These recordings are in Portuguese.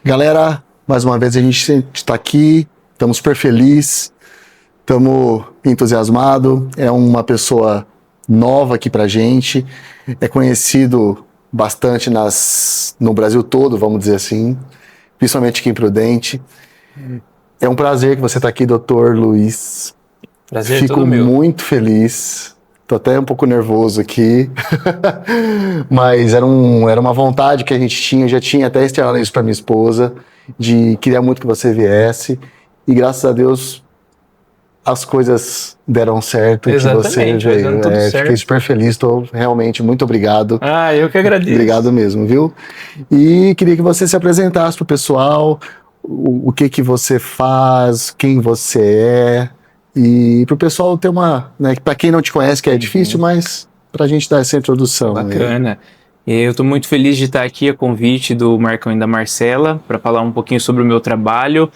Galera, mais uma vez a gente está aqui, estamos super felizes, estamos entusiasmados. É uma pessoa nova aqui pra gente, é conhecido bastante no Brasil todo, vamos dizer assim, principalmente aqui em Prudente. É um prazer que você está aqui, Dr. Luiz. Prazer é Fico todo meu. muito feliz. Tô até um pouco nervoso aqui, mas era uma vontade que a gente tinha, eu já tinha até externado isso para minha esposa, de queria muito que você viesse, e graças a Deus as coisas deram certo e que você Exatamente, vai veio. dando tudo certo. Fiquei super feliz, estou realmente muito obrigado. Eu que agradeço. Obrigado mesmo, viu? E queria que você se apresentasse pro pessoal, o que você faz, quem você é, e pro pessoal ter né, para quem não te conhece, que é difícil, mas pra gente dar essa introdução. Bacana. Eu estou muito feliz de estar aqui a convite do Marcão e da Marcela para falar um pouquinho sobre o meu trabalho.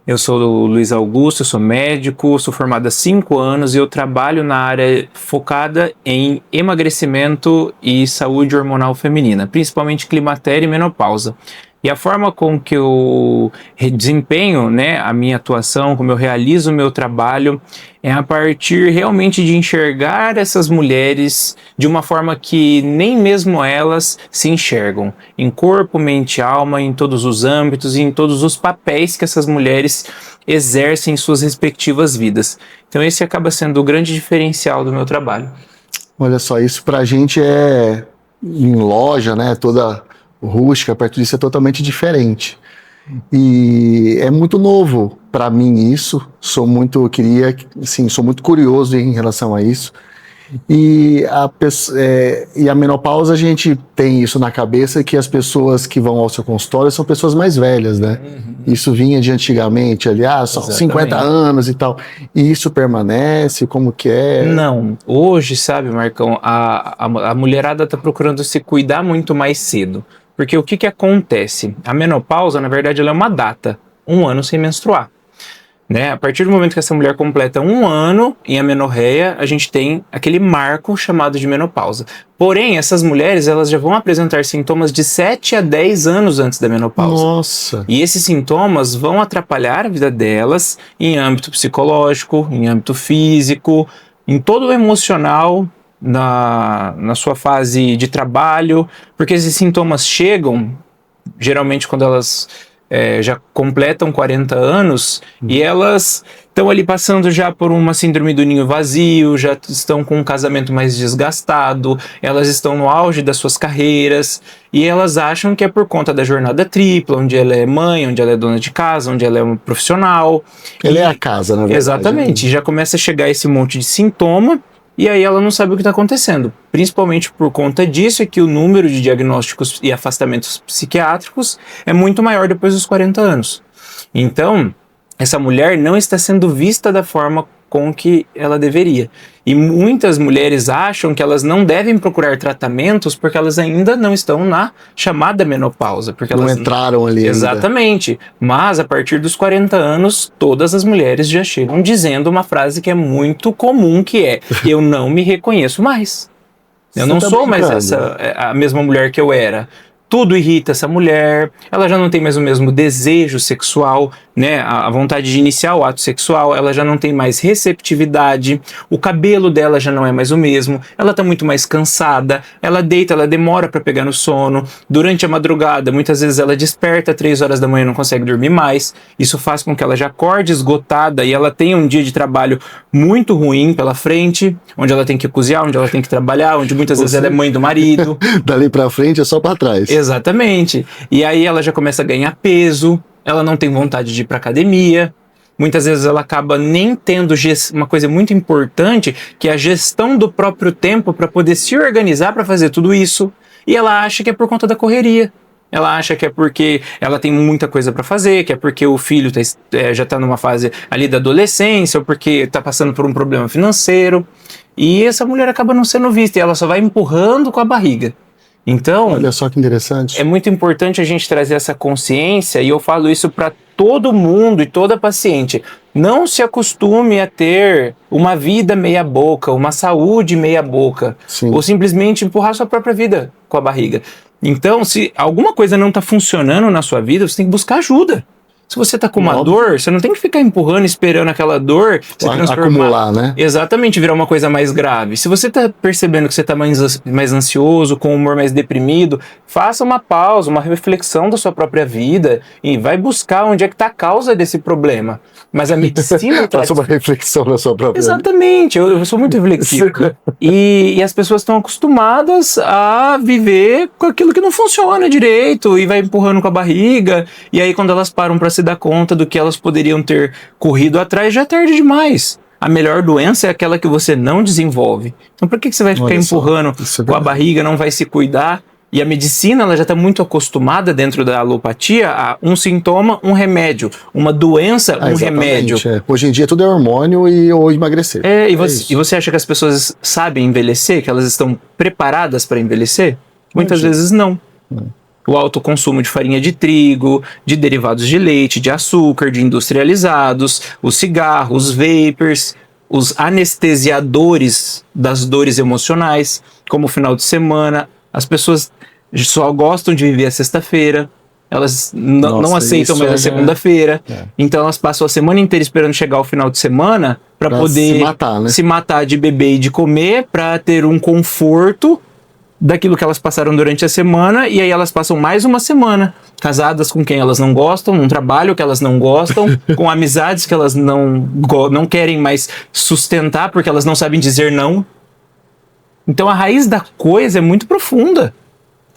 Eu sou o Luiz Augusto, eu sou médico, sou formado há 5 anos e eu trabalho na área focada em emagrecimento e saúde hormonal feminina, principalmente climatério e menopausa. E a forma com que eu desempenho, né, a minha atuação, como eu realizo o meu trabalho, é a partir realmente de enxergar essas mulheres de uma forma que nem mesmo elas se enxergam, em corpo, mente e alma, em todos os âmbitos e em todos os papéis que essas mulheres exercem em suas respectivas vidas. Então esse acaba sendo o grande diferencial do meu trabalho. Olha só, isso pra gente é em loja, né, toda rústica, perto disso é totalmente diferente. E é muito novo para mim isso, sou muito curioso em relação a isso. E a menopausa, a gente tem isso na cabeça, que as pessoas que vão ao seu consultório são pessoas mais velhas, né? Isso vinha de antigamente, aliás, só 50 anos e tal. E isso permanece, como que é? Não, hoje, sabe, Marcão, a mulherada tá procurando se cuidar muito mais cedo. Porque o que acontece? A menopausa, na verdade, ela é uma data, 1 ano sem menstruar. Né? A partir do momento que essa mulher completa 1 ano em amenorreia, a gente tem aquele marco chamado de menopausa. Porém, essas mulheres elas já vão apresentar sintomas de 7 a 10 anos antes da menopausa. Nossa! E esses sintomas vão atrapalhar a vida delas em âmbito psicológico, em âmbito físico, em todo o emocional, na sua fase de trabalho, porque esses sintomas chegam geralmente quando elas já completam 40 anos e elas estão ali passando já por uma síndrome do ninho vazio, já estão com um casamento mais desgastado, elas estão no auge das suas carreiras e elas acham que é por conta da jornada tripla, onde ela é mãe, onde ela é dona de casa, onde ela é uma profissional. Ela é a casa, na verdade. Exatamente, já começa a chegar esse monte de sintoma. E aí ela não sabe o que está acontecendo. Principalmente por conta disso é que o número de diagnósticos e afastamentos psiquiátricos é muito maior depois dos 40 anos. Então, essa mulher não está sendo vista da forma com que ela deveria. E muitas mulheres acham que elas não devem procurar tratamentos porque elas ainda não estão na chamada menopausa. Porque não elas entraram ali. Exatamente. Ainda. Mas a partir dos 40 anos, todas as mulheres já chegam dizendo uma frase que é muito comum, que é: eu não me reconheço mais. Eu não sou mais a mesma mulher que eu era. Tudo irrita essa mulher, ela já não tem mais o mesmo desejo sexual, né? A vontade de iniciar o ato sexual, ela já não tem mais receptividade, o cabelo dela já não é mais o mesmo, ela tá muito mais cansada, ela deita, ela demora para pegar no sono, durante a madrugada, muitas vezes ela desperta 3 horas da manhã e não consegue dormir mais, isso faz com que ela já acorde esgotada e ela tenha um dia de trabalho muito ruim pela frente, onde ela tem que cozinhar, onde ela tem que trabalhar, onde muitas vezes ela é mãe do marido. Dali pra frente é só pra trás. Exatamente. E aí ela já começa a ganhar peso, ela não tem vontade de ir pra academia, muitas vezes ela acaba nem tendo uma coisa muito importante, que é a gestão do próprio tempo para poder se organizar para fazer tudo isso, e ela acha que é por conta da correria. Ela acha que é porque ela tem muita coisa para fazer, que é porque o filho já está numa fase ali da adolescência, ou porque está passando por um problema financeiro, e essa mulher acaba não sendo vista, e ela só vai empurrando com a barriga. Então, olha só que interessante. É muito importante a gente trazer essa consciência, e eu falo isso para todo mundo e toda paciente. Não se acostume a ter uma vida meia boca, uma saúde meia boca, ou simplesmente empurrar sua própria vida com a barriga. Então, se alguma coisa não está funcionando na sua vida, você tem que buscar ajuda. Se você tá com uma dor, você não tem que ficar empurrando, esperando aquela dor se transformar. Acumular, né? Exatamente, virar uma coisa mais grave. Se você tá percebendo que você tá mais ansioso, com o humor mais deprimido, faça uma pausa, uma reflexão da sua própria vida e vai buscar onde é que tá a causa desse problema. Mas a medicina... Faça uma reflexão na sua própria vida. Exatamente, eu sou muito reflexivo. E as pessoas estão acostumadas a viver com aquilo que não funciona direito e vai empurrando com a barriga. E aí quando elas param para se dar conta do que elas poderiam ter corrido atrás, já é tarde demais. A melhor doença é aquela que você não desenvolve. Então por que você vai ficar empurrando com a barriga, não vai se cuidar? E a medicina ela já está muito acostumada dentro da alopatia a um sintoma, um remédio. Uma doença, um remédio. Hoje em dia tudo é hormônio ou emagrecer. E você acha que as pessoas sabem envelhecer? Que elas estão preparadas para envelhecer? Muitas vezes não. O alto consumo de farinha de trigo, de derivados de leite, de açúcar, de industrializados, os cigarros, os vapers, os anestesiadores das dores emocionais, como o final de semana. As pessoas só gostam de viver a sexta-feira, elas não aceitam mais a segunda-feira, então elas passam a semana inteira esperando chegar o final de semana para poder se matar de beber e de comer, para ter um conforto daquilo que elas passaram durante a semana, e aí elas passam mais uma semana casadas com quem elas não gostam, num trabalho que elas não gostam, com amizades que elas não querem mais sustentar porque elas não sabem dizer não. Então a raiz da coisa é muito profunda.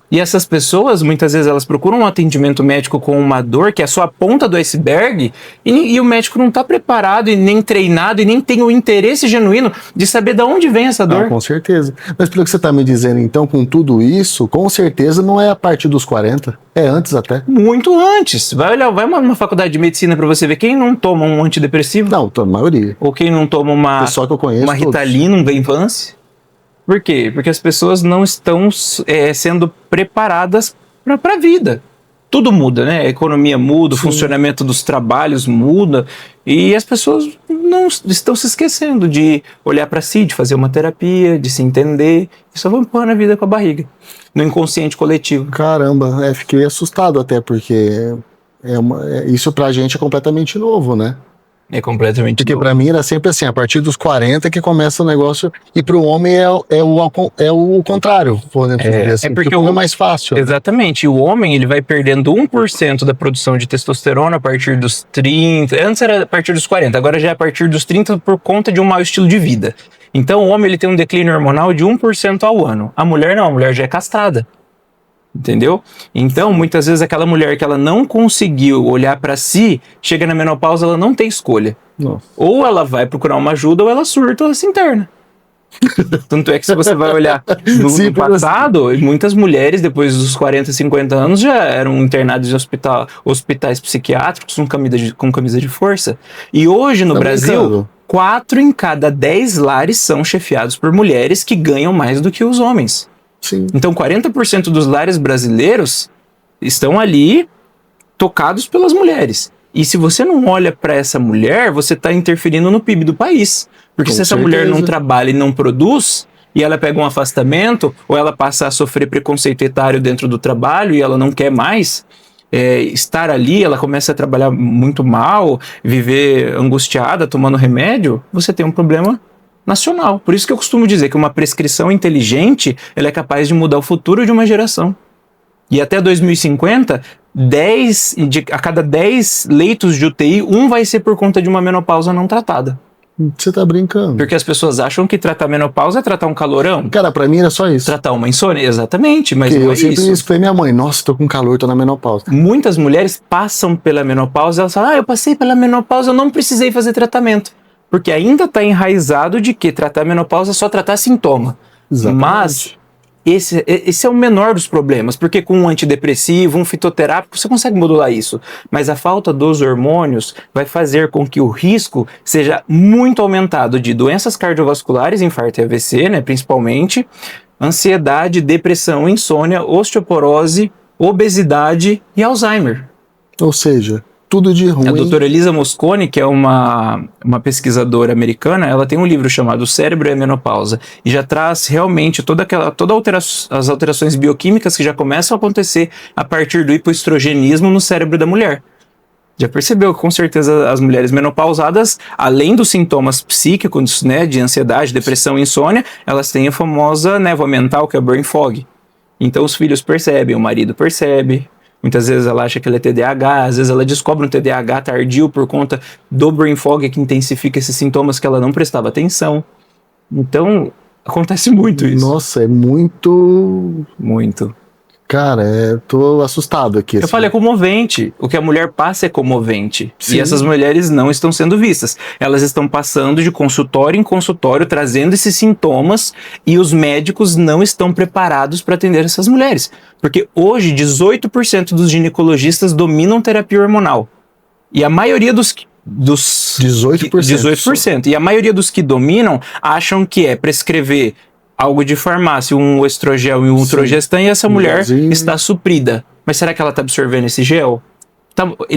E essas pessoas, muitas vezes, elas procuram um atendimento médico com uma dor que é só a ponta do iceberg e o médico não está preparado e nem treinado e nem tem o interesse genuíno de saber de onde vem essa dor. Com certeza. Mas pelo que você está me dizendo, então, com tudo isso, com certeza não é a partir dos 40, é antes até. Muito antes. Vai numa faculdade de medicina para você ver quem não toma um antidepressivo. Não, a maioria. Ou quem não toma uma Ritalina, um Venvance. Por quê? Porque as pessoas não estão sendo preparadas para a vida. Tudo muda, né? A economia muda, o funcionamento dos trabalhos muda, e as pessoas não estão se esquecendo de olhar para si, de fazer uma terapia, de se entender, e só vão empurrando a vida com a barriga, no inconsciente coletivo. Caramba, fiquei assustado até, porque isso pra gente é completamente novo, né? É completamente Porque pra mim era sempre assim, a partir dos 40 que começa o negócio, e pro homem é o contrário, podemos dizer assim, porque o homem é mais fácil. Exatamente, e o homem ele vai perdendo 1% da produção de testosterona a partir dos 30, antes era a partir dos 40, agora já é a partir dos 30 por conta de um mau estilo de vida. Então o homem ele tem um declínio hormonal de 1% ao ano, a mulher não, a mulher já é castrada. Entendeu? Então, muitas vezes aquela mulher que ela não conseguiu olhar para si, chega na menopausa, ela não tem escolha. Nossa. Ou ela vai procurar uma ajuda, ou ela surta, ou ela se interna. Tanto é que se você vai olhar no passado, muitas mulheres, depois dos 40, 50 anos, já eram internadas em hospitais psiquiátricos com camisa de força. E hoje, no Brasil, 4 em cada 10 lares são chefiados por mulheres que ganham mais do que os homens. Sim. Então 40% dos lares brasileiros estão ali tocados pelas mulheres. E se você não olha para essa mulher, você está interferindo no PIB do país. Porque se essa mulher não trabalha e não produz, e ela pega um afastamento, ou ela passa a sofrer preconceito etário dentro do trabalho e ela não quer mais estar ali, ela começa a trabalhar muito mal, viver angustiada, tomando remédio, você tem um problema nacional. Por isso que eu costumo dizer que uma prescrição inteligente ela é capaz de mudar o futuro de uma geração. E até 2050, a cada 10 leitos de UTI, um vai ser por conta de uma menopausa não tratada. Você tá brincando. Porque as pessoas acham que tratar menopausa é tratar um calorão. Cara, pra mim era só isso. Tratar uma insônia, exatamente, mas não é isso. Eu sempre expliquei minha mãe, nossa, tô com calor, tô na menopausa. Muitas mulheres passam pela menopausa, elas falam, eu passei pela menopausa, eu não precisei fazer tratamento. Porque ainda está enraizado de que tratar a menopausa é só tratar sintoma. Exatamente. Mas esse é o menor dos problemas, porque com um antidepressivo, um fitoterápico, você consegue modular isso. Mas a falta dos hormônios vai fazer com que o risco seja muito aumentado de doenças cardiovasculares, infarto e AVC, né, principalmente, ansiedade, depressão, insônia, osteoporose, obesidade e Alzheimer. Ou seja, tudo de ruim. A doutora Elisa Mosconi, que é uma pesquisadora americana, ela tem um livro chamado O Cérebro e a Menopausa, e já traz realmente as alterações bioquímicas que já começam a acontecer a partir do hipoestrogenismo no cérebro da mulher. Já percebeu que, com certeza, as mulheres menopausadas, além dos sintomas psíquicos, né, de ansiedade, depressão e insônia, elas têm a famosa névoa mental, que é o brain fog. Então, os filhos percebem, o marido percebe. Muitas vezes ela acha que ela é TDAH, às vezes ela descobre um TDAH tardio por conta do brain fog, que intensifica esses sintomas que ela não prestava atenção. Então, acontece muito isso. Nossa, é muito... Muito. Cara, tô assustado aqui. Eu falei, é comovente. O que a mulher passa é comovente. Sim. E essas mulheres não estão sendo vistas. Elas estão passando de consultório em consultório, trazendo esses sintomas, e os médicos não estão preparados para atender essas mulheres. Porque hoje, 18% dos ginecologistas dominam terapia hormonal. E a maioria dos 18%. 18%. E a maioria dos que dominam acham que é prescrever algo de farmácia, um estrogel e um ultrogestan, e essa mulher está suprida. Mas será que ela está absorvendo esse gel?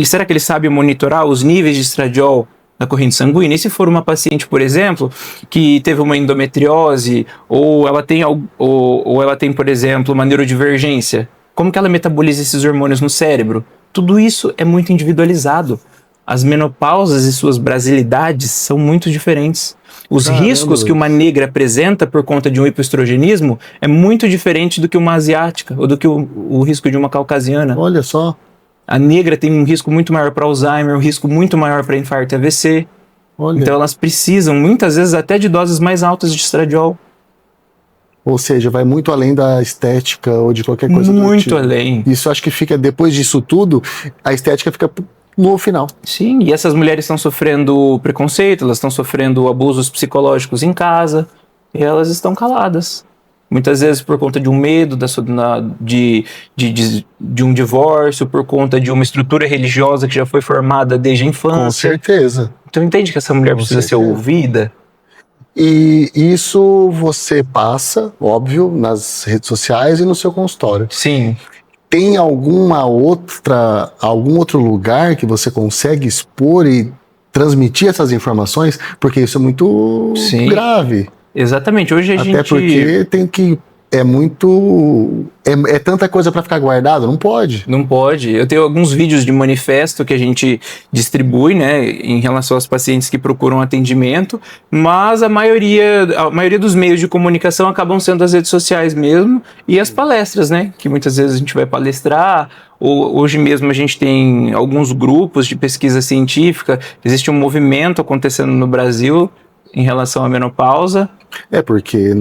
Será que ele sabe monitorar os níveis de estradiol na corrente sanguínea? E se for uma paciente, por exemplo, que teve uma endometriose, ou ela tem, por exemplo, uma neurodivergência, como que ela metaboliza esses hormônios no cérebro? Tudo isso é muito individualizado. As menopausas e suas brasilidades são muito diferentes. Os riscos que uma negra apresenta por conta de um hipoestrogenismo é muito diferente do que uma asiática ou do que o risco de uma caucasiana. Olha só. A negra tem um risco muito maior para Alzheimer, um risco muito maior para infarto e AVC. Olha. Então elas precisam, muitas vezes, até de doses mais altas de estradiol. Ou seja, vai muito além da estética ou de qualquer coisa do tipo. Muito além. Isso acho que fica, depois disso tudo, a estética fica no final. Sim, e essas mulheres estão sofrendo preconceito, elas estão sofrendo abusos psicológicos em casa, e elas estão caladas. Muitas vezes por conta de um medo de um divórcio, por conta de uma estrutura religiosa que já foi formada desde a infância. Com certeza. Então entende que essa mulher precisa ser ouvida? E isso você passa, óbvio, nas redes sociais e no seu consultório. Sim. Tem algum outro lugar que você consegue expor e transmitir essas informações? Porque isso é muito grave. Exatamente. Hoje a gente... Até porque tem que... É tanta coisa para ficar guardado, não pode. Não pode. Eu tenho alguns vídeos de manifesto que a gente distribui, né, em relação aos pacientes que procuram atendimento, mas a maioria dos meios de comunicação acabam sendo as redes sociais mesmo e as palestras, né, que muitas vezes a gente vai palestrar. Hoje mesmo a gente tem alguns grupos de pesquisa científica, existe um movimento acontecendo no Brasil em relação à menopausa. É porque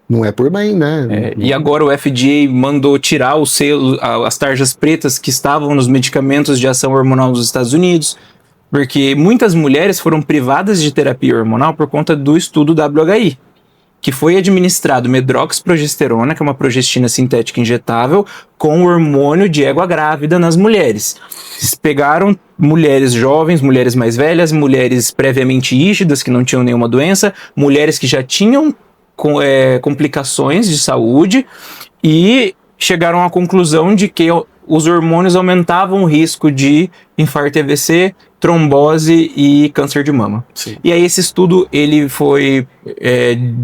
não é por bem, né? E agora o FDA mandou tirar o selo, as tarjas pretas que estavam nos medicamentos de ação hormonal dos Estados Unidos, porque muitas mulheres foram privadas de terapia hormonal por conta do estudo WHI, que foi administrado medroxprogesterona, que é uma progestina sintética injetável, com hormônio de égua grávida nas mulheres. Eles pegaram mulheres jovens, mulheres mais velhas, mulheres previamente rígidas, que não tinham nenhuma doença, mulheres que já tinham complicações de saúde, e chegaram à conclusão de que os hormônios aumentavam o risco de infarto e AVC, trombose e câncer de mama. Sim. E aí esse estudo ele foi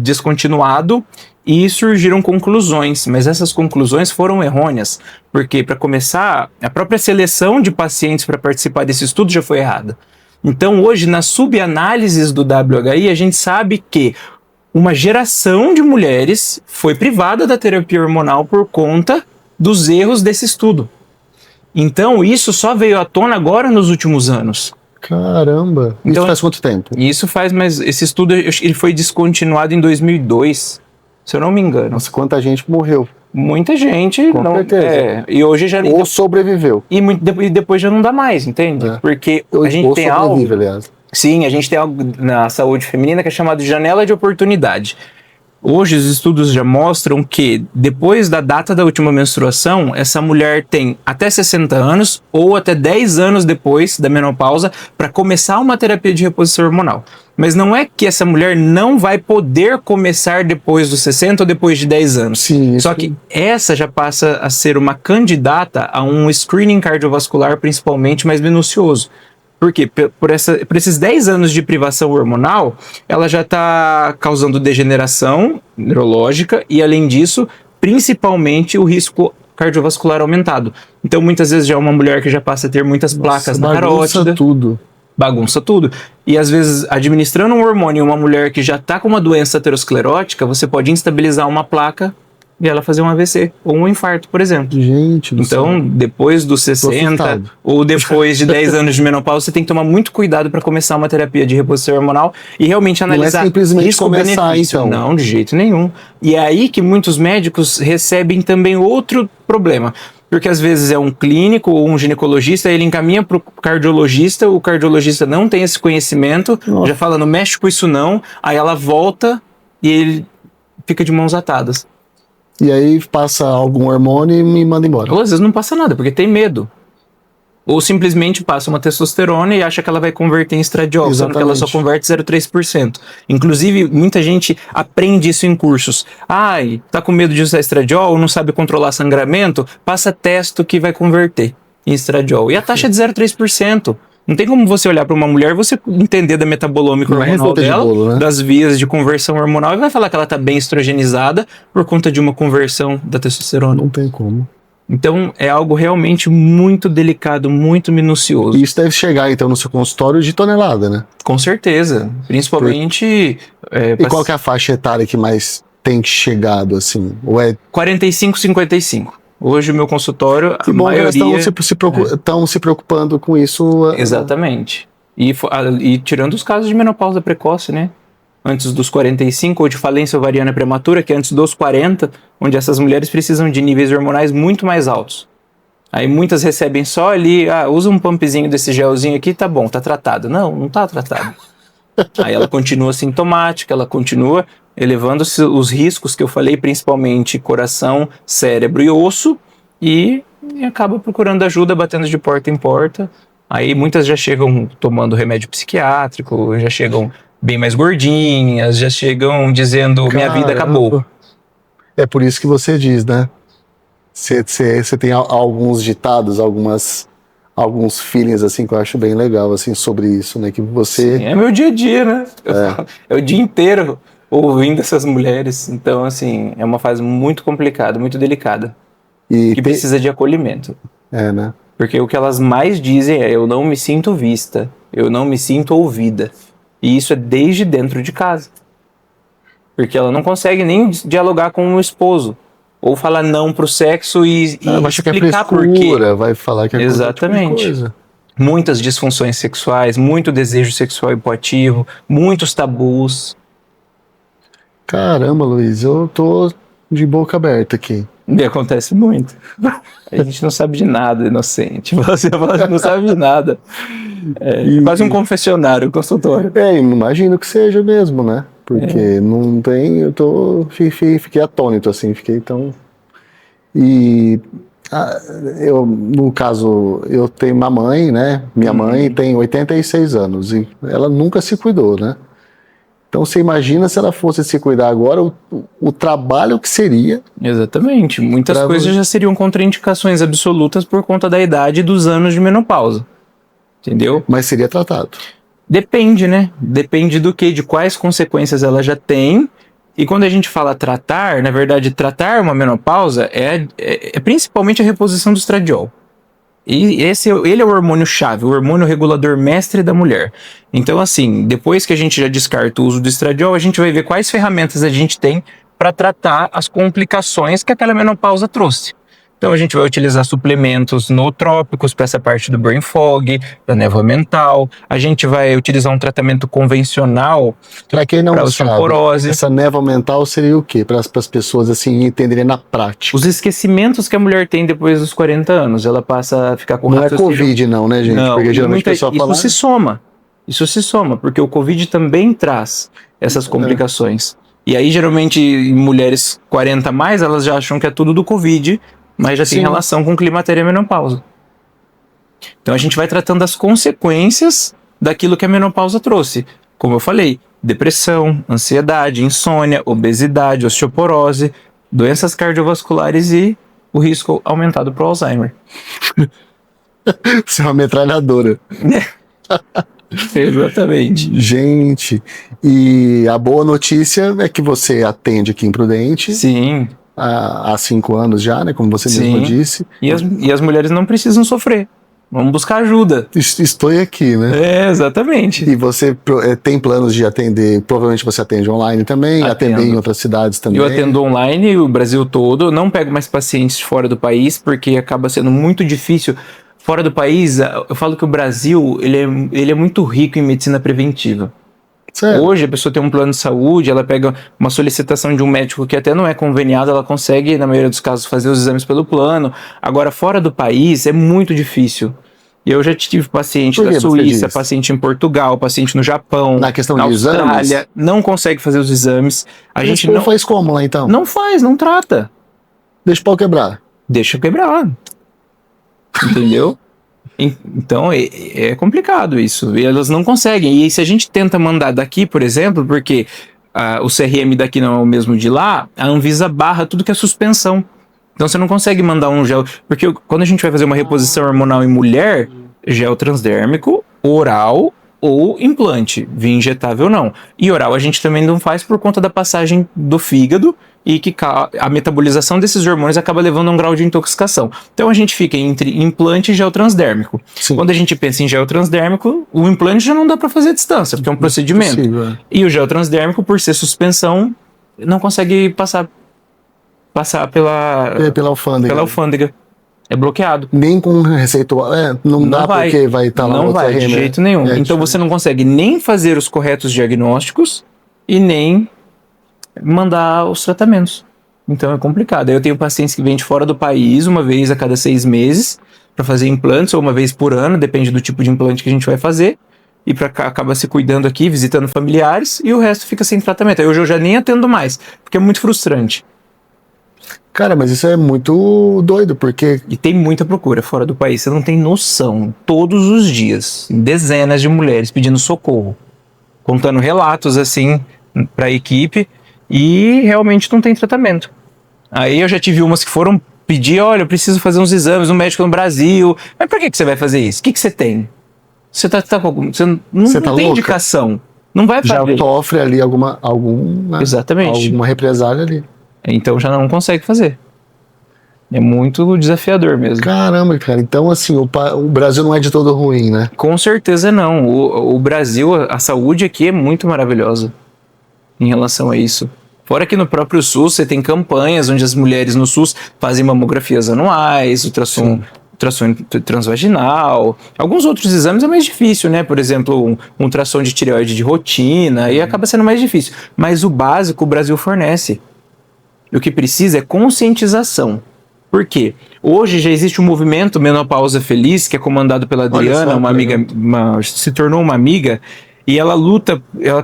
descontinuado e surgiram conclusões, mas essas conclusões foram errôneas, porque, para começar, a própria seleção de pacientes para participar desse estudo já foi errada. Então hoje, nas subanálises do WHI, a gente sabe que uma geração de mulheres foi privada da terapia hormonal por conta dos erros desse estudo. Então, isso só veio à tona agora nos últimos anos. Caramba! Isso faz quanto tempo? Isso faz, mas esse estudo ele foi descontinuado em 2002, se eu não me engano. Nossa, quanta gente morreu. Muita gente. Com certeza. E hoje já... Ou sobreviveu. E depois já não dá mais, entende? Porque a gente tem algo... aliás. Sim, a gente tem algo na saúde feminina que é chamado de janela de oportunidade. Hoje os estudos já mostram que depois da data da última menstruação, essa mulher tem até 60 anos ou até 10 anos depois da menopausa para começar uma terapia de reposição hormonal. Mas não é que essa mulher não vai poder começar depois dos 60 ou depois de 10 anos. Sim, Só que essa já passa a ser uma candidata a um screening cardiovascular principalmente mais minucioso. Por quê? Por esses 10 anos de privação hormonal, ela já está causando degeneração neurológica e, além disso, principalmente o risco cardiovascular aumentado. Então, muitas vezes já é uma mulher que já passa a ter muitas placas na carótida. Bagunça tudo. E às vezes, administrando um hormônio em uma mulher que já está com uma doença aterosclerótica, você pode instabilizar uma placa e ela fazer um AVC ou um infarto, por exemplo. Gente do céu. Então, depois dos 60 ou depois de 10 anos de menopausa, você tem que tomar muito cuidado para começar uma terapia de reposição hormonal e realmente analisar. Não é simplesmente começar, então. Não, de jeito nenhum. E é aí que muitos médicos recebem também outro problema. Porque às vezes é um clínico ou um ginecologista, ele encaminha para o cardiologista não tem esse conhecimento, já fala, não mexe com isso não, aí ela volta e ele fica de mãos atadas. E aí passa algum hormônio e me manda embora. Ou às vezes não passa nada, porque tem medo. Ou simplesmente passa uma testosterona e acha que ela vai converter em estradiol, sendo que ela só converte 0,3%. Inclusive, muita gente aprende isso em cursos. Ai, tá com medo de usar estradiol, não sabe controlar sangramento? Passa testo que vai converter em estradiol. E a taxa é de 0,3%. Não tem como você olhar para uma mulher e você entender da metabolômica hormonal dela, bolo, né? Das vias de conversão hormonal, e vai falar que ela tá bem estrogenizada por conta de uma conversão da testosterona. Não tem como. Então, é algo realmente muito delicado, muito minucioso. E isso deve chegar, então, no seu consultório de tonelada, né? Com certeza. Principalmente... E qual que é a faixa etária que mais tem chegado, assim? Ou é... 45, 55. Hoje, o meu consultório, que bom, maioria... elas estão se preocupando com isso. Exatamente. E tirando os casos de menopausa precoce, né? Antes dos 45, ou de falência ovariana prematura, que é antes dos 40, onde essas mulheres precisam de níveis hormonais muito mais altos. Aí muitas recebem só ali, usa um pumpzinho desse gelzinho aqui, tá bom, tá tratado. Não tá tratado. Aí ela continua sintomática, ela continua elevando os riscos que eu falei, principalmente coração, cérebro e osso, e acaba procurando ajuda, batendo de porta em porta. Aí muitas já chegam tomando remédio psiquiátrico, já chegam bem mais gordinhas, já chegam dizendo, minha vida acabou. É por isso que você diz, né? Você tem alguns ditados, alguns feelings, assim, que eu acho bem legal, assim, sobre isso, né? Que você... Sim, é meu dia a dia, né? É o dia inteiro ouvindo essas mulheres. Então, assim, é uma fase muito complicada, muito delicada. Que precisa de acolhimento. Né? Porque o que elas mais dizem é, eu não me sinto vista, eu não me sinto ouvida. E isso é desde dentro de casa. Porque ela não consegue nem dialogar com o esposo. Ou falar não pro sexo e explicar por quê. Vai falar que é exatamente. Tipo de coisa. Muitas disfunções sexuais, muito desejo sexual hipoativo, muitos tabus. Caramba, Luiz, eu tô de boca aberta aqui. E acontece muito. A gente não sabe de nada, inocente. Você não sabe de nada. É quase um confessionário, um consultório. Imagino que seja mesmo, né? Porque não tem... Fiquei atônito, assim, fiquei tão... E... no caso, eu tenho uma mãe, né? Minha mãe tem 86 anos e ela nunca se cuidou, né? Então você imagina se ela fosse se cuidar agora, o trabalho que seria. Exatamente. Muitas coisas já seriam contraindicações absolutas por conta da idade e dos anos de menopausa. Entendeu? Mas seria tratado. Depende, né? Depende do quê? De quais consequências ela já tem. E quando a gente fala tratar, na verdade, tratar uma menopausa é principalmente a reposição do estradiol. E ele é o hormônio-chave, o hormônio regulador mestre da mulher. Então, assim, depois que a gente já descarta o uso do estradiol, a gente vai ver quais ferramentas a gente tem para tratar as complicações que aquela menopausa trouxe. Então, a gente vai utilizar suplementos nootrópicos para essa parte do brain fog, da névoa mental. A gente vai utilizar um tratamento convencional para quem não sabe, osteoporose. Essa névoa mental seria o quê? Para as pessoas assim entenderem na prática. Os esquecimentos que a mulher tem depois dos 40 anos. Ela passa a ficar com raciocínio. Não é Covid não, né, gente? Não, porque geralmente o pessoal fala... Isso se soma, porque o Covid também traz essas complicações. E aí, geralmente, em mulheres 40 a mais, elas já acham que é tudo do Covid, mas já tem relação com climatério e menopausa. Então a gente vai tratando as consequências daquilo que a menopausa trouxe. como eu falei, depressão, ansiedade, insônia, obesidade, osteoporose, doenças cardiovasculares e o risco aumentado para o Alzheimer. Você é uma metralhadora. Exatamente. Gente, e a boa notícia é que você atende aqui em Prudente Sim, há 5 anos já, né? Como você mesmo sim. disse. E as mulheres não precisam sofrer. Vamos buscar ajuda. Estou aqui, né? Exatamente. E você tem planos de atender, provavelmente você atende online também, Atendo. atender em outras cidades também. Eu atendo online o Brasil todo, eu não pego mais pacientes fora do país, porque acaba sendo muito difícil. Fora do país, eu falo que o Brasil ele é muito rico em medicina preventiva. Sério? Hoje a pessoa tem um plano de saúde, ela pega uma solicitação de um médico que até não é conveniado, ela consegue, na maioria dos casos, fazer os exames pelo plano. Agora, fora do país, é muito difícil. E eu já tive paciente Por que da você Suíça, diz? paciente em Portugal, paciente no Japão, Na questão na de Austrália, exames? não consegue fazer os exames. A gente Não faz como lá então? não faz, não trata. Deixa o pau quebrar. Deixa quebrar. Entendeu? Então é complicado isso. E elas não conseguem. E se a gente tenta mandar daqui, por exemplo, porque o CRM daqui não é o mesmo de lá, a Anvisa barra tudo que é suspensão. Então você não consegue mandar um gel. Porque quando a gente vai fazer uma reposição hormonal em mulher, gel transdérmico, oral ou implante, via injetável não. E oral a gente também não faz por conta da passagem do fígado e que a metabolização desses hormônios acaba levando a um grau de intoxicação. Então a gente fica entre implante e gel transdérmico. Sim. Quando a gente pensa em gel transdérmico, o implante já não dá para fazer à distância, porque é um procedimento. Possível. E o gel transdérmico, por ser suspensão, não consegue passar Pela alfândega. pela alfândega. É bloqueado. Nem com receitual. Não dá vai. porque vai estar lá Não no vai, de CRM, né? jeito nenhum. Então você não consegue nem fazer os corretos diagnósticos e nem mandar os tratamentos. Então é complicado. Eu tenho pacientes que vêm de fora do país uma vez a cada 6 meses para fazer implantes, ou uma vez por ano, depende do tipo de implante que a gente vai fazer. E para cá acaba se cuidando aqui, visitando familiares, e o resto fica sem tratamento. Aí hoje eu já nem atendo mais, porque é muito frustrante. Cara, mas isso é muito doido, porque E tem muita procura fora do país, você não tem noção. Todos os dias, dezenas de mulheres pedindo socorro, contando relatos assim para a equipe, e realmente não tem tratamento. Aí eu já tive umas que foram pedir, olha, eu preciso fazer uns exames no médico no Brasil. Mas por que você vai fazer isso? O que você tem? Você não Você tá tem louca? indicação. Não vai já fazer. sofre ali alguma Exatamente. alguma represália ali. Então já não consegue fazer. É muito desafiador mesmo. Caramba, cara. Então, assim, o Brasil não é de todo ruim, né? Com certeza não. O Brasil, a saúde aqui é muito maravilhosa em relação a isso. Fora que no próprio SUS você tem campanhas onde as mulheres no SUS fazem mamografias anuais, ultrassom transvaginal. Alguns outros exames é mais difícil, né? Por exemplo, um ultrassom de tireoide de rotina, e acaba sendo mais difícil. Mas o básico o Brasil fornece. O que precisa é conscientização. Por quê? Hoje já existe um movimento Menopausa Feliz, que é comandado pela Adriana, uma amiga, se tornou uma amiga, e ela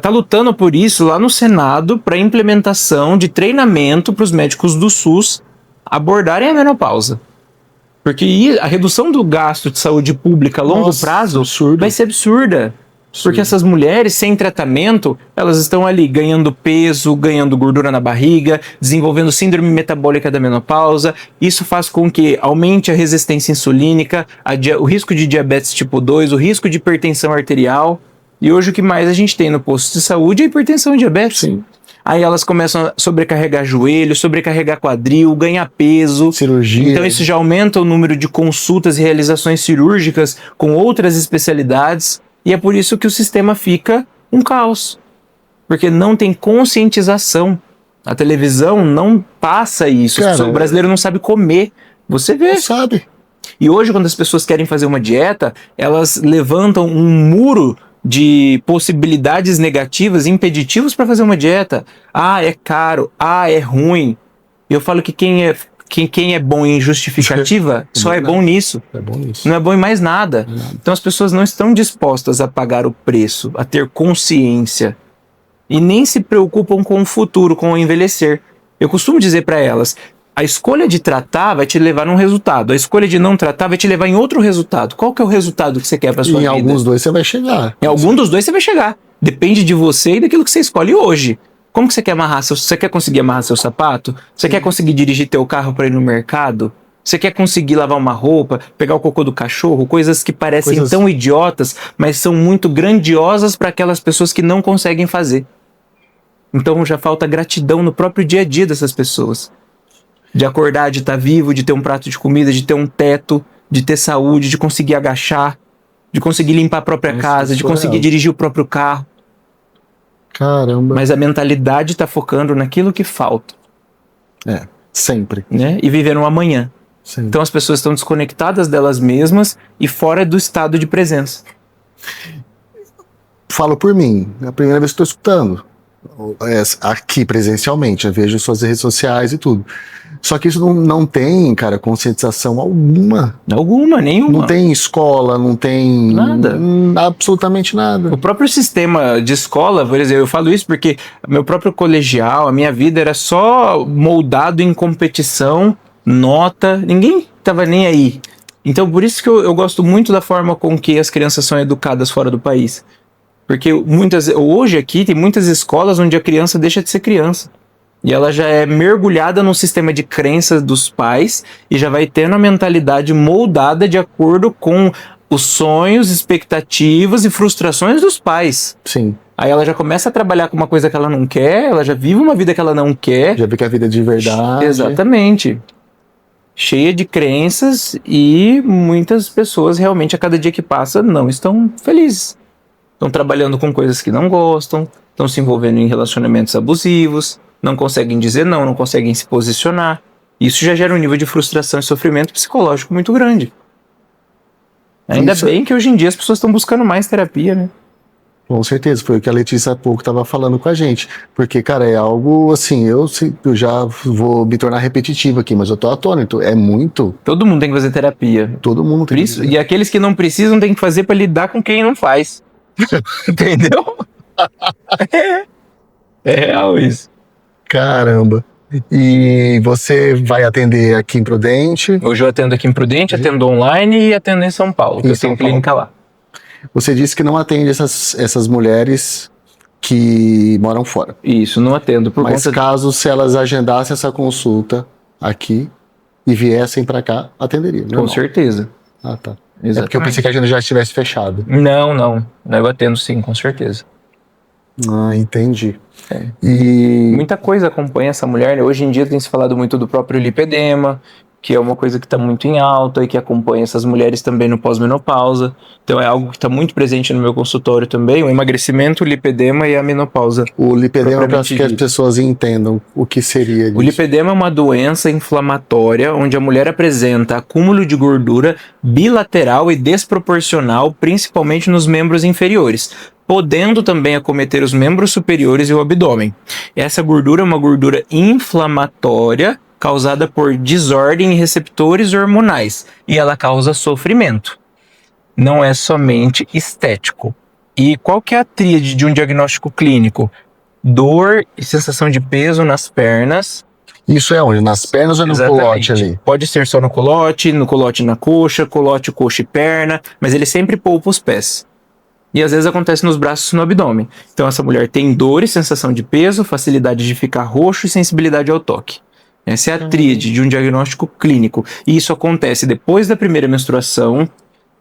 tá lutando por isso lá no Senado para implementação de treinamento para os médicos do SUS abordarem a menopausa. Porque a redução do gasto de saúde pública a longo prazo vai ser absurda. Porque essas mulheres sem tratamento, elas estão ali ganhando peso, ganhando gordura na barriga, desenvolvendo síndrome metabólica da menopausa. Isso faz com que aumente a resistência insulínica, o risco de diabetes tipo 2, o risco de hipertensão arterial. E hoje o que mais a gente tem no posto de saúde é hipertensão e diabetes. Sim. Aí elas começam a sobrecarregar joelho, sobrecarregar quadril, ganhar peso. Cirurgia. Então isso já aumenta o número de consultas e realizações cirúrgicas com outras especialidades. E é por isso que o sistema fica um caos. Porque não tem conscientização. A televisão não passa isso. Cara, o brasileiro não sabe comer. Você vê. Não sabe. E hoje, quando as pessoas querem fazer uma dieta, elas levantam um muro de possibilidades negativas, impeditivos para fazer uma dieta. Ah, é caro. Ah, é ruim. Eu falo que quem é bom em justificativa só é bom nisso. É bom nisso. Não é bom em mais nada. Então as pessoas não estão dispostas a pagar o preço, a ter consciência. E nem se preocupam com o futuro, com o envelhecer. Eu costumo dizer para elas, a escolha de tratar vai te levar num resultado. A escolha de não tratar vai te levar em outro resultado. Qual que é o resultado que você quer para sua vida? Em alguns dois você vai chegar. Em algum dos dois você vai chegar. Depende de você e daquilo que você escolhe hoje. Como que você quer você quer conseguir amarrar seu sapato? Você quer conseguir dirigir teu carro para ir no mercado? Você quer conseguir lavar uma roupa, pegar o cocô do cachorro? Coisas que parecem tão idiotas, mas são muito grandiosas para aquelas pessoas que não conseguem fazer. Então já falta gratidão no próprio dia a dia dessas pessoas. De acordar, de estar vivo, de ter um prato de comida, de ter um teto, de ter saúde, de conseguir agachar, de conseguir limpar a própria casa, de conseguir dirigir o próprio carro. Caramba. Mas a mentalidade está focando naquilo que falta. Sempre. Né? E viver no amanhã. Sempre. Então as pessoas estão desconectadas delas mesmas e fora do estado de presença. Falo por mim, é a primeira vez que estou escutando. Aqui presencialmente, eu vejo suas redes sociais e tudo. Só que isso não tem, cara, conscientização alguma. Nenhuma. Não tem escola, não tem... Nada. Absolutamente nada. O próprio sistema de escola, por exemplo, eu falo isso porque meu próprio colegial, a minha vida era só moldado em competição, nota, ninguém tava nem aí. Então por isso que eu gosto muito da forma com que as crianças são educadas fora do país. Porque hoje aqui tem muitas escolas onde a criança deixa de ser criança. E ela já é mergulhada num sistema de crenças dos pais e já vai tendo a mentalidade moldada de acordo com os sonhos, expectativas e frustrações dos pais. Sim. Aí ela já começa a trabalhar com uma coisa que ela não quer, ela já vive uma vida que ela não quer. Já vê que a vida é de verdade. Exatamente. Cheia de crenças e muitas pessoas realmente a cada dia que passa não estão felizes. Estão trabalhando com coisas que não gostam, estão se envolvendo em relacionamentos abusivos, não conseguem dizer não conseguem se posicionar. Isso já gera um nível de frustração e sofrimento psicológico muito grande. Ainda bem que hoje em dia as pessoas estão buscando mais terapia, né? Com certeza, foi o que a Letícia há pouco estava falando com a gente. Porque, cara, é algo assim, eu já vou me tornar repetitivo aqui, mas eu tô atônito, é muito... Todo mundo tem que fazer terapia. Todo mundo tem que fazer. E aqueles que não precisam tem que fazer para lidar com quem não faz. Entendeu? É real isso. Caramba. E você vai atender aqui em Prudente? Hoje eu atendo aqui em Prudente, atendo online e atendo em São Paulo, eu tenho clínica lá. Você disse que não atende essas mulheres que moram fora. Isso, não atendo. Mas caso se elas agendassem essa consulta aqui e viessem para cá, atenderia, Com certeza. Ah, tá. Exatamente. É porque eu pensei que a agenda já estivesse fechada. Não. Eu atendo sim, com certeza. Ah, entendi. E muita coisa acompanha essa mulher, né? Hoje em dia tem se falado muito do próprio lipedema, que é uma coisa que está muito em alta e que acompanha essas mulheres também no pós-menopausa. Então é algo que está muito presente no meu consultório também, o emagrecimento, o lipedema e a menopausa. O lipedema, para que as pessoas entendam o que seria isso. O lipedema é uma doença inflamatória onde a mulher apresenta acúmulo de gordura bilateral e desproporcional, principalmente nos membros inferiores, podendo também acometer os membros superiores e o abdômen. Essa gordura é uma gordura inflamatória causada por desordem em receptores hormonais e ela causa sofrimento. Não é somente estético. E qual que é a tríade de um diagnóstico clínico? Dor e sensação de peso nas pernas. Isso é onde? Nas pernas ou no colote ali? Pode ser só no colote na coxa, colote, coxa e perna, mas ele sempre poupa os pés. E às vezes acontece nos braços e no abdômen. Então essa mulher tem dor e sensação de peso, facilidade de ficar roxo e sensibilidade ao toque. Essa é a tríade de um diagnóstico clínico. E isso acontece depois da primeira menstruação,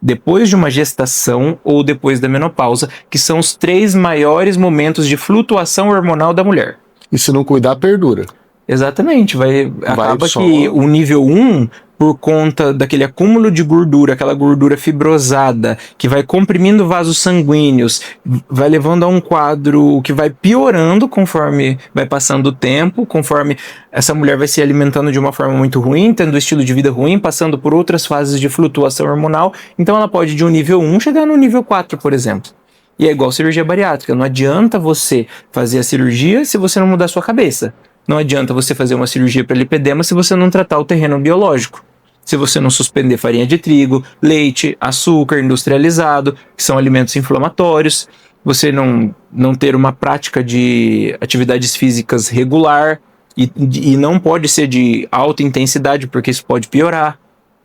depois de uma gestação ou depois da menopausa, que são os 3 maiores momentos de flutuação hormonal da mulher. E se não cuidar, perdura. Exatamente. Acaba que o nível 1, por conta daquele acúmulo de gordura, aquela gordura fibrosada, que vai comprimindo vasos sanguíneos, vai levando a um quadro que vai piorando conforme vai passando o tempo, conforme essa mulher vai se alimentando de uma forma muito ruim, tendo um estilo de vida ruim, passando por outras fases de flutuação hormonal. Então ela pode de um nível 1 chegar no nível 4, por exemplo. E é igual cirurgia bariátrica. Não adianta você fazer a cirurgia se você não mudar a sua cabeça. Não adianta você fazer uma cirurgia para lipedema se você não tratar o terreno biológico. Se você não suspender farinha de trigo, leite, açúcar industrializado, que são alimentos inflamatórios, você não ter uma prática de atividades físicas regular e não pode ser de alta intensidade, porque isso pode piorar.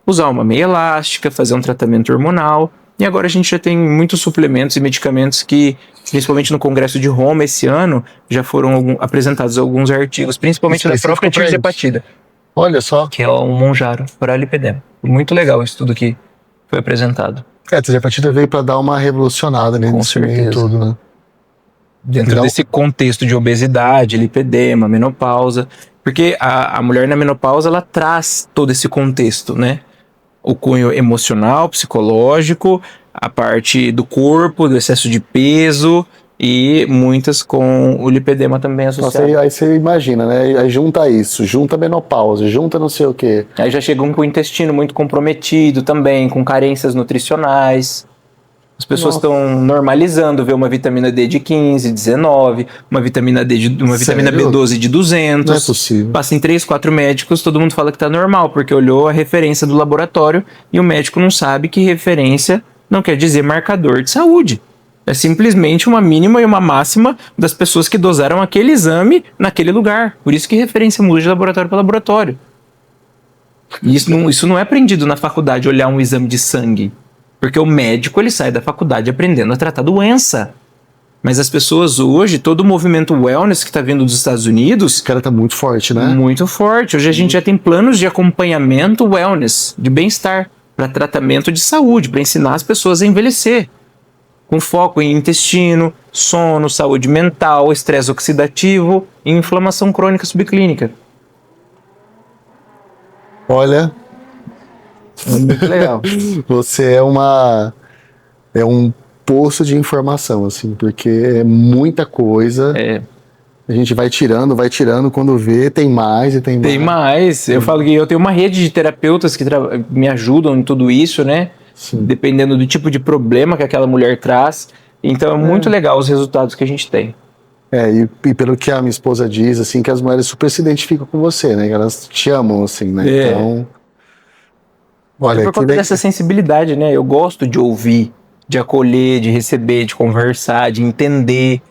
Usar uma meia elástica, fazer um tratamento hormonal. E agora a gente já tem muitos suplementos e medicamentos que principalmente no Congresso de Roma esse ano, já foram apresentados alguns artigos, principalmente da própria tirzepatida. Olha só. Que é o Monjaro para lipedema. Muito legal o estudo que foi apresentado. A tirzepatida veio para dar uma revolucionada nesse meio todo, né? Dentro desse contexto de obesidade, lipedema, menopausa, porque a mulher na menopausa, ela traz todo esse contexto, né? O cunho emocional, psicológico, a parte do corpo, do excesso de peso e muitas com o lipedema também associado. Nossa, aí você imagina, né? Aí junta isso, junta menopausa, junta não sei o quê. Aí já chegam com o intestino muito comprometido também, com carências nutricionais. As pessoas estão normalizando ver uma vitamina D de 15, 19, uma vitamina vitamina B12 de 200. Não é possível. Passa em 3, 4 médicos, todo mundo fala que tá normal, porque olhou a referência do laboratório e o médico não sabe que referência não quer dizer marcador de saúde. É simplesmente uma mínima e uma máxima das pessoas que dosaram aquele exame naquele lugar. Por isso que referência muda de laboratório para laboratório. E isso não é aprendido na faculdade, olhar um exame de sangue. Porque o médico, ele sai da faculdade aprendendo a tratar doença. Mas as pessoas hoje, todo o movimento wellness que está vindo dos Estados Unidos... Esse cara tá muito forte, né? Muito forte. Hoje a gente já tem planos de acompanhamento wellness, de bem-estar, para tratamento de saúde, para ensinar as pessoas a envelhecer. Com foco em intestino, sono, saúde mental, estresse oxidativo e inflamação crônica subclínica. Olha... Muito legal. Você é um poço de informação, assim, porque é muita coisa. A gente vai tirando, quando vê, tem mais e tem mais. Tem mais. Eu falo que eu tenho uma rede de terapeutas que me ajudam em tudo isso, né? Sim. Dependendo do tipo de problema que aquela mulher traz. Então é muito legal os resultados que a gente tem. E pelo que a minha esposa diz, assim, que as mulheres super se identificam com você, né? Que elas te amam, assim, né? Então... Olha, por conta dessa sensibilidade, né? Eu gosto de ouvir, de acolher, de receber, de conversar, de entender.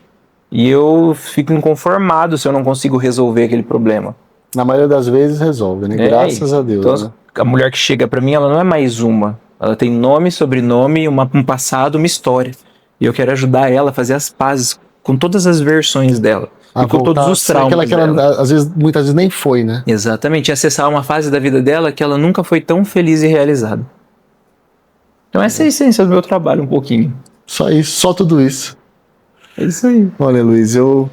E eu fico inconformado se eu não consigo resolver aquele problema. Na maioria das vezes resolve, né? Graças a Deus. Então, né? A mulher que chega pra mim, ela não é mais uma. Ela tem nome, sobrenome, um passado, uma história. E eu quero ajudar ela a fazer as pazes com todas as versões dela. E com todos os traumas dela. Às vezes, muitas vezes nem foi, né? Exatamente, acessar uma fase da vida dela que ela nunca foi tão feliz e realizada. Então essa é a essência do meu trabalho, um pouquinho. Só isso, só tudo isso. É isso aí. Olha, Luiz, eu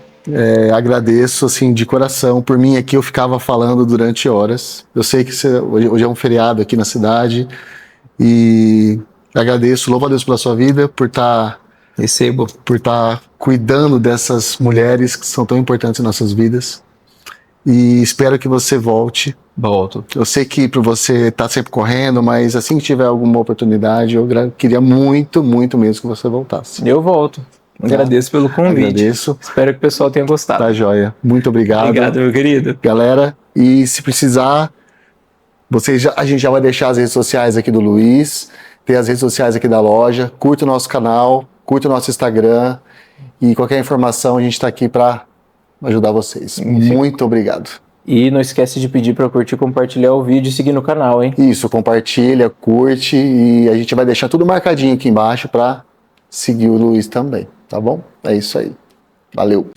agradeço, assim, de coração. Por mim aqui eu ficava falando durante horas. Eu sei que hoje é um feriado aqui na cidade. E agradeço, louvo a Deus pela sua vida, por estar cuidando dessas mulheres que são tão importantes em nossas vidas. E espero que você volte. Volto. Eu sei que para você tá sempre correndo, mas assim que tiver alguma oportunidade, eu queria muito, muito mesmo que você voltasse. Eu volto. Agradeço pelo convite. Agradeço. Espero que o pessoal tenha gostado. Tá joia. Muito obrigado. Obrigado, meu querido. Galera, e se precisar, a gente já vai deixar as redes sociais aqui do Luiz, tem as redes sociais aqui da loja, curta o nosso canal, curta o nosso Instagram e qualquer informação a gente está aqui para ajudar vocês. Muito obrigado. E não esquece de pedir para curtir, compartilhar o vídeo e seguir no canal, hein? Isso, compartilha, curte e a gente vai deixar tudo marcadinho aqui embaixo para seguir o Luiz também, tá bom? É isso aí. Valeu!